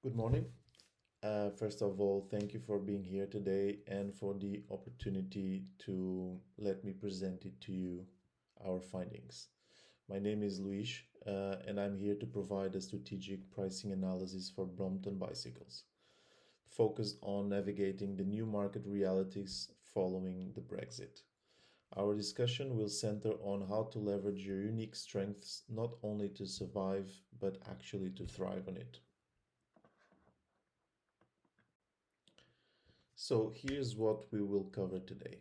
Good morning. First of all, thank you for being here today and for the opportunity to let me present it to you, our findings. My name is Luis, and I'm here to provide a strategic pricing analysis for Brompton bicycles, focused on navigating the new market realities following the Brexit. Our discussion will center on how to leverage your unique strengths not only to survive, but actually to thrive on it. So here's what we will cover today.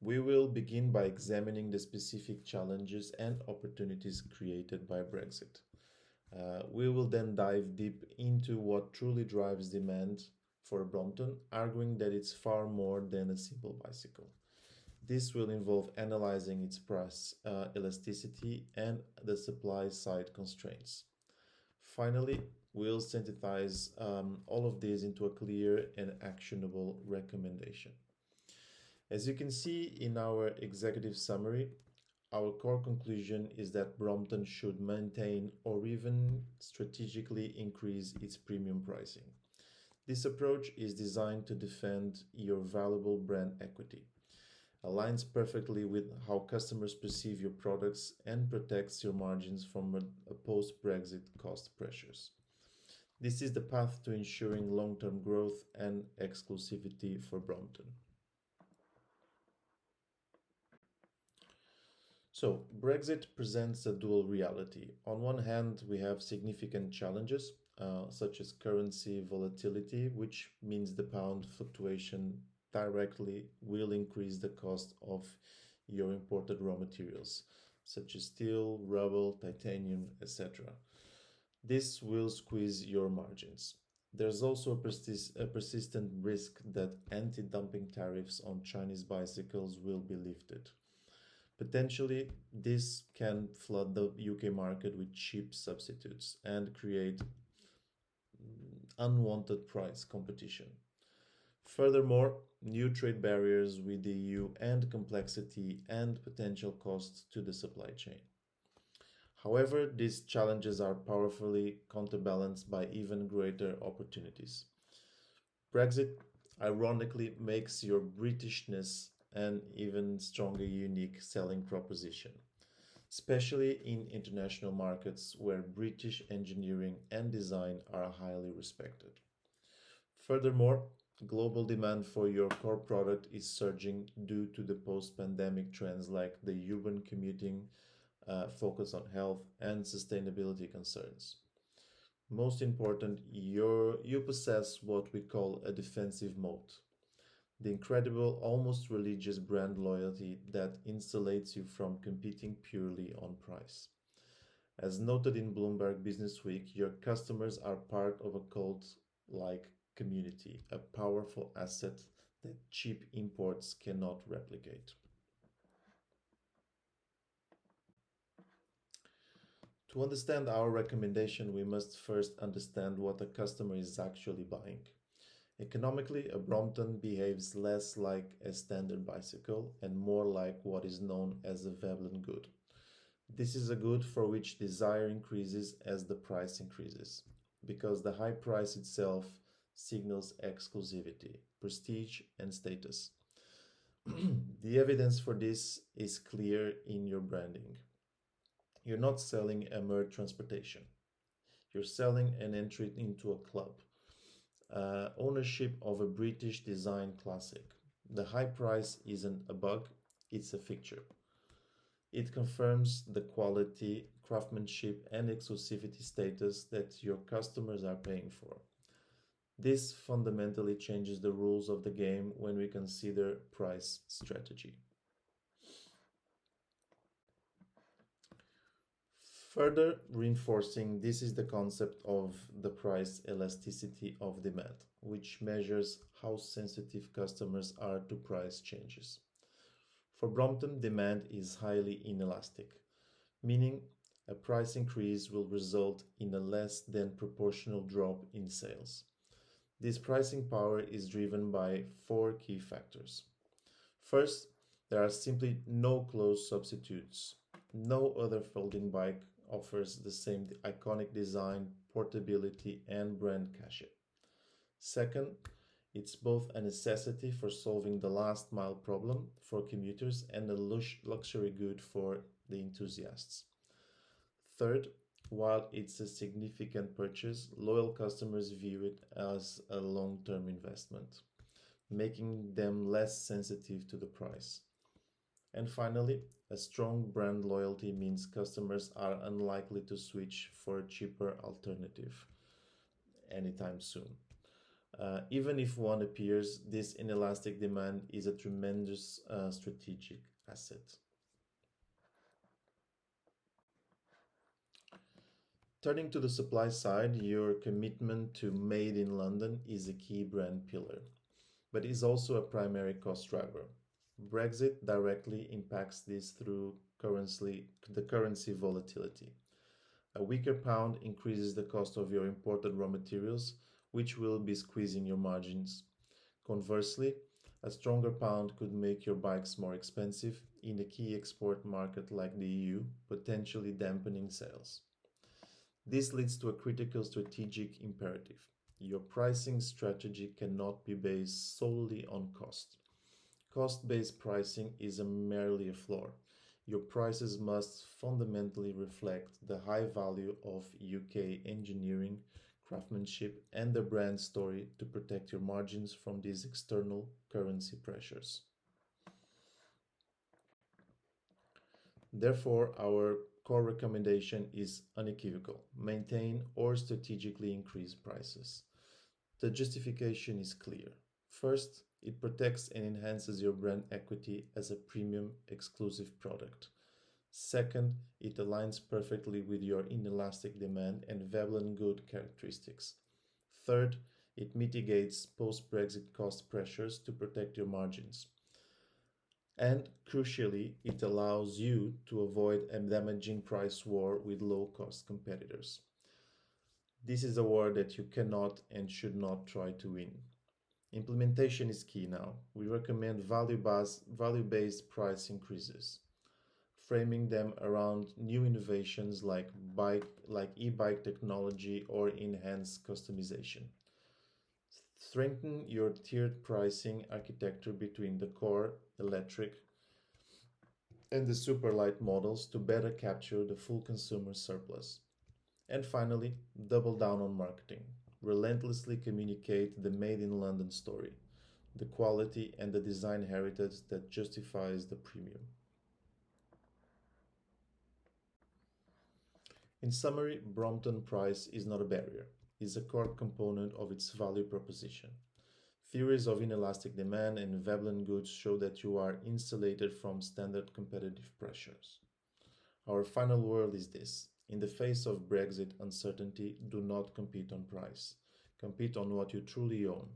We will begin by examining the specific challenges and opportunities created by Brexit. We will then dive deep into what truly drives demand for Brompton, arguing that it's far more than a simple bicycle. This will involve analyzing its price elasticity and the supply side constraints. Finally, we'll synthesize all of these into a clear and actionable recommendation. As you can see in our executive summary, our core conclusion is that Brompton should maintain or even strategically increase its premium pricing. This approach is designed to defend your valuable brand equity, aligns perfectly with how customers perceive your products, and protects your margins from a post Brexit cost pressures. This is the path to ensuring long term growth and exclusivity for Brompton. So, Brexit presents a dual reality. On one hand, we have significant challenges, such as currency volatility, which means the pound fluctuation directly will increase the cost of your imported raw materials, such as steel, rubber, titanium, etc. This will squeeze your margins. There's also a persistent risk that anti dumping tariffs on Chinese bicycles will be lifted. Potentially, this can flood the UK market with cheap substitutes and create unwanted price competition. Furthermore, new trade barriers with the EU and complexity and potential costs to the supply chain. However, these challenges are powerfully counterbalanced by even greater opportunities. Brexit ironically makes your Britishness an even stronger unique selling proposition, especially in international markets where British engineering and design are highly respected. Furthermore, global demand for your core product is surging due to the post pandemic trends like the urban commuting, focus on health, and sustainability concerns. Most important, you possess what we call a defensive moat, the incredible, almost religious brand loyalty that insulates you from competing purely on price. As noted in Bloomberg Businessweek, your customers are part of a cult like community, a powerful asset that cheap imports cannot replicate. To understand our recommendation, we must first understand what a customer is actually buying. Economically, a Brompton behaves less like a standard bicycle and more like what is known as a Veblen good. This is a good for which desire increases as the price increases, because the high price itself signals exclusivity, prestige, and status. The evidence for this is clear in your branding. You're not selling a mere transportation, you're selling an entry into a club, ownership of a British design classic. The high price isn't a bug, it's a fixture. It confirms the quality, craftsmanship, and exclusivity status that your customers are paying for. This fundamentally changes the rules of the game when we consider price strategy. Further reinforcing this is the concept of the price elasticity of demand, which measures how sensitive customers are to price changes. For Brompton, demand is highly inelastic, meaning a price increase will result in a less than proportional drop in sales. This pricing power is driven by four key factors. First, there are simply no close substitutes. No other folding bike offers the same iconic design, portability, and brand cachet. Second, it's both a necessity for solving the last mile problem for commuters and a luxury good for the enthusiasts. Third, while it's a significant purchase, loyal customers view it as a long term investment, making them less sensitive to the price. And finally, a strong brand loyalty means customers are unlikely to switch for a cheaper alternative anytime soon. Even if one appears, this inelastic demand is a tremendous strategic asset. Turning to the supply side, your commitment to Made in London is a key brand pillar, but is also a primary cost driver. Brexit directly impacts this through the currency volatility. A weaker pound increases the cost of your imported raw materials, which will be squeezing your margins. Conversely, a stronger pound could make your bikes more expensive in a key export market like the EU, potentially dampening sales. This leads to a critical strategic imperative. Your pricing strategy cannot be based solely on cost. Cost based pricing is merely a floor. Your prices must fundamentally reflect the high value of UK engineering, craftsmanship, and the brand story to protect your margins from these external currency pressures. Therefore, our core recommendation is unequivocal: maintain or strategically increase prices. The justification is clear. First, it protects and enhances your brand equity as a premium exclusive product. Second, it aligns perfectly with your inelastic demand and Veblen good characteristics. Third, it mitigates post Brexit cost pressures to protect your margins. And crucially, it allows you to avoid a damaging price war with low cost competitors. This is a war that you cannot and should not try to win. Implementation is key now. We recommend value-based price increases, framing them around new innovations like e-bike technology or enhanced customization. Strengthen your tiered pricing architecture between the core, electric, and the superlight models to better capture the full consumer surplus. And finally, double down on marketing. Relentlessly communicate the Made in London story, the quality and the design heritage that justifies the premium. In summary, Brompton price is not a barrier, it's a core component of its value proposition. Theories of inelastic demand and Veblen goods show that you are insulated from standard competitive pressures. Our final word is this: in the face of Brexit uncertainty, do not compete on price. Compete on what you truly own: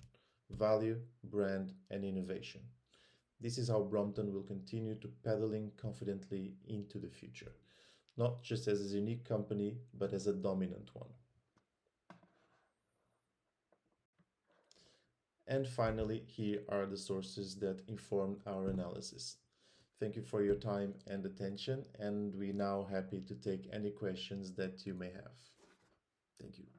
value, brand, and innovation. This is how Brompton will continue to pedaling confidently into the future, not just as a unique company, but as a dominant one. And finally, here are the sources that informed our analysis. Thank you for your time and attention, and we're now happy to take any questions that you may have. Thank you.